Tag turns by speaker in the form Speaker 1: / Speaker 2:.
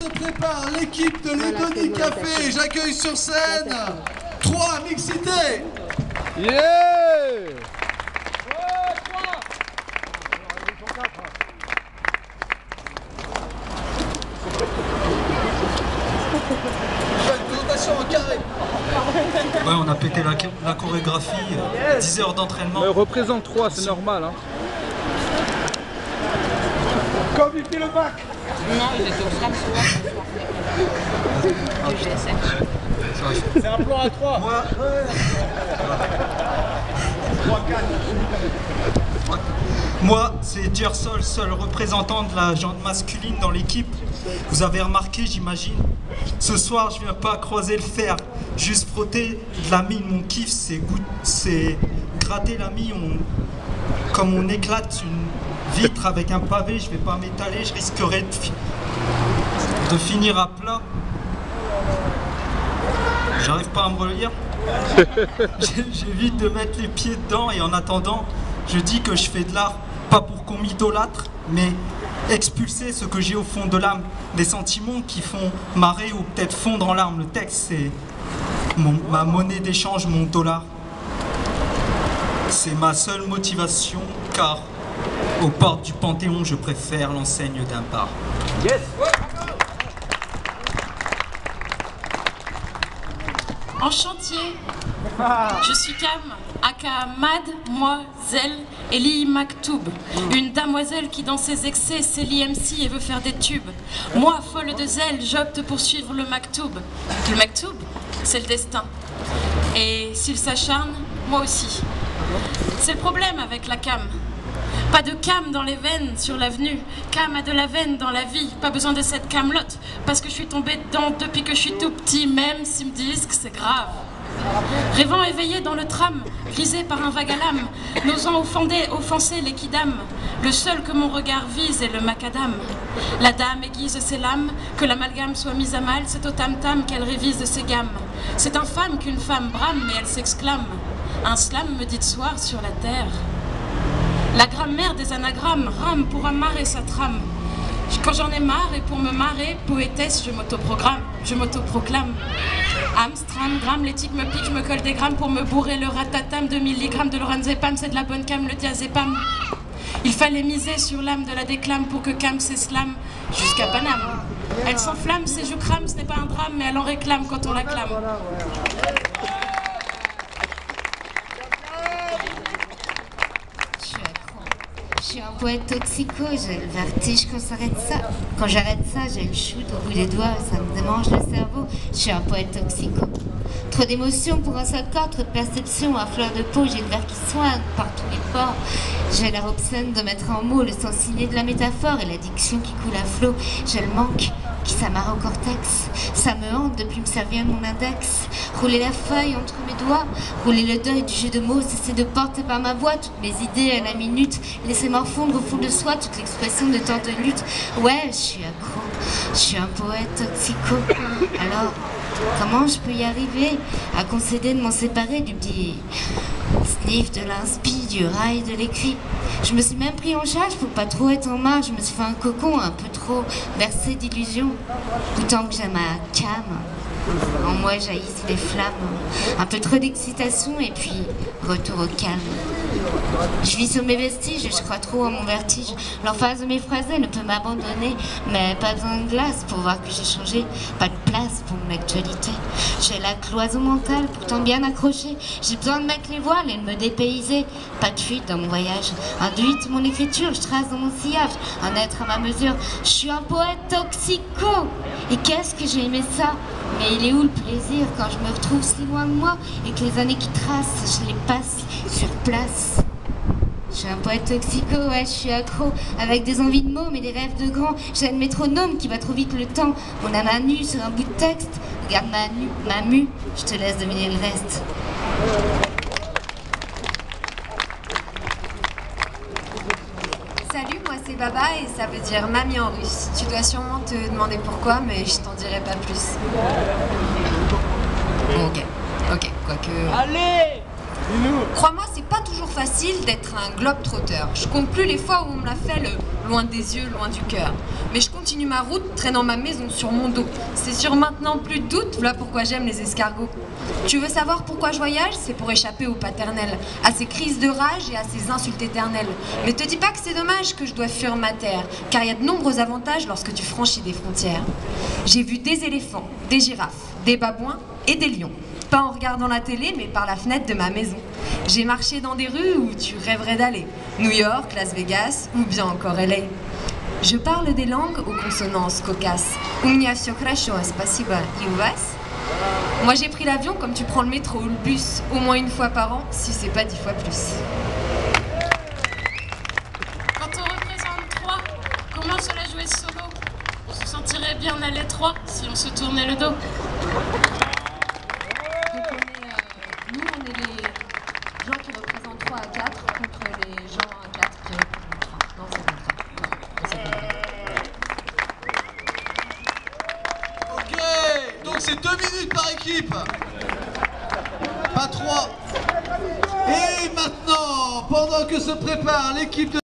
Speaker 1: Se prépare l'équipe de l'Edonie Café. J'accueille sur scène 3 Mixité.
Speaker 2: Yeah!
Speaker 1: Présentation en carré.
Speaker 3: Ouais, on a pété la chorégraphie, 10 heures d'entraînement.
Speaker 2: Représente 3, c'est normal. Hein. Comme il fait le bac.
Speaker 4: Non, il était au slam souvent.
Speaker 2: C'est un plan à 3.
Speaker 3: Moi, c'est Gersol, seul représentant de la jante masculine dans l'équipe. Vous avez remarqué, j'imagine. Ce soir, je viens pas croiser le fer, juste frotter de la mine. Mon kiff, c'est gratter la mine. Comme on éclate une vitre avec un pavé, je vais pas m'étaler, je risquerais de finir à plat. J'arrive pas à me relire. J'évite de mettre les pieds dedans et en attendant, je dis que je fais de l'art, pas pour qu'on m'idolâtre, mais expulser ce que j'ai au fond de l'âme, des sentiments qui font marrer ou peut-être fondre en larmes. Le texte, c'est ma monnaie d'échange, mon dollar. C'est ma seule motivation, car aux portes du Panthéon, je préfère l'enseigne d'un bar.
Speaker 2: Yes!
Speaker 4: En chantier, je suis Cam, aka Mademoiselle Elie Maktoub, une damoiselle qui dans ses excès s'élie MC et veut faire des tubes. Moi, folle de zèle, j'opte pour suivre le Maktoub. Le Maktoub, c'est le destin. Et s'il s'acharne, moi aussi. C'est le problème avec la Cam. Pas de cam dans les veines sur l'avenue, cam a de la veine dans la vie, pas besoin de cette camelote, parce que je suis tombée dedans depuis que je suis tout petit, même s'ils me disent que c'est grave. Rêvant éveillé dans le tram, grisé par un vague à l'âme, n'osant offenser l'équidame, le seul que mon regard vise est le macadam. La dame aiguise ses lames, que l'amalgame soit mise à mal, c'est au tam-tam qu'elle révise ses gammes. C'est infâme qu'une femme brame, mais elle s'exclame. Un slam me dit de soir sur la terre. La grammaire des anagrammes rame pour amarrer sa trame. Quand j'en ai marre et pour me marrer, poétesse, je m'autoproclame. Amstram, gramme, l'éthique me pique, je me colle des grammes pour me bourrer le ratatam de milligrammes de lorazépam, c'est de la bonne cam, le diazépam. Il fallait miser sur l'âme de la déclame pour que Cam s'esslame jusqu'à Paname. Elle s'enflamme, c'est je crame, ce n'est pas un drame, mais elle en réclame quand on l'acclame.
Speaker 5: Je suis un poète toxico, j'ai le vertige quand j'arrête ça, j'ai le shoot au bout des doigts, ça me démange le cerveau. Je suis un poète toxico. Trop d'émotions pour un seul corps, trop de perceptions à fleur de peau, j'ai le verre qui soigne par tous les pores. J'ai l'air obscène de mettre en mots le sens signé de la métaphore et l'addiction qui coule à flot. J'ai le manque qui s'amarre au cortex, ça me hante depuis me servir de mon index. Rouler la feuille entre mes doigts, rouler le deuil du jeu de mots, cesser de porter par ma voix toutes mes idées à la minute, laisser morfondre au fond de soi toute l'expression de tant de lutte. Ouais, je suis accro, je suis un poète toxico. Alors, comment je peux y arriver à concéder de m'en séparer du petit sniff de l'inspi, du rail de l'écrit? Je me suis même pris en charge pour pas trop être en marge, je me suis fait un cocon un peu trop bercé d'illusions. Autant que j'ai ma cam, en moi jaillissent les flammes, un peu trop d'excitation et puis retour au calme. Je vis sur mes vestiges, je crois trop à mon vertige. L'emphase de mes phrases ne peut m'abandonner, mais pas besoin de glace pour voir que j'ai changé. Pas de place pour mon actualité. J'ai la cloison mentale pourtant bien accrochée. J'ai besoin de mettre les voiles et de me dépayser. Pas de fuite dans mon voyage. Induite mon écriture, je trace dans mon sillage un être à ma mesure. Je suis un poète toxico. Et qu'est-ce que j'ai aimé ça? Mais il est où le plaisir quand je me retrouve si loin de moi et que les années qui tracent, je les passe sur place? Je suis un poète toxico, ouais, je suis accro, avec des envies de mots mais des rêves de grand. J'ai le métronome qui va trop vite le temps. Mon âme à nu sur un bout de texte. Regarde ma mue, je te laisse deviner le reste.
Speaker 6: Salut, moi c'est Baba et ça veut dire mamie en russe. Tu dois sûrement te demander pourquoi, mais je t'en dirai pas plus. Ok, quoique...
Speaker 2: Allez!
Speaker 6: Crois-moi, c'est pas toujours facile d'être un globe-trotteur. Je compte plus les fois où on me l'a fait le loin des yeux, loin du cœur. Mais je continue ma route, traînant ma maison sur mon dos. C'est sûr maintenant, plus de doute, voilà pourquoi j'aime les escargots. Tu veux savoir pourquoi je voyage? C'est pour échapper au paternel, à ces crises de rage et à ces insultes éternelles. Mais te dis pas que c'est dommage que je dois fuir ma terre, car il y a de nombreux avantages lorsque tu franchis des frontières. J'ai vu des éléphants, des girafes, des babouins et des lions. Pas en regardant la télé, mais par la fenêtre de ma maison. J'ai marché dans des rues où tu rêverais d'aller. New York, Las Vegas ou bien encore LA. Je parle des langues aux consonances cocasses. Moi j'ai pris l'avion comme tu prends le métro ou le bus, au moins une fois par an, si c'est pas 10 fois plus.
Speaker 4: Quand on représente 3, comment cela jouer solo? On se sentirait bien à l'étroit si on se tournait le dos.
Speaker 6: Nous, on est les gens qui représentent 3 à 4 contre les gens à 4 qui représentent 3. Non, c'est pas ça.
Speaker 1: Ok, donc c'est 2 minutes par équipe. Pas 3. Et maintenant, pendant que se prépare l'équipe de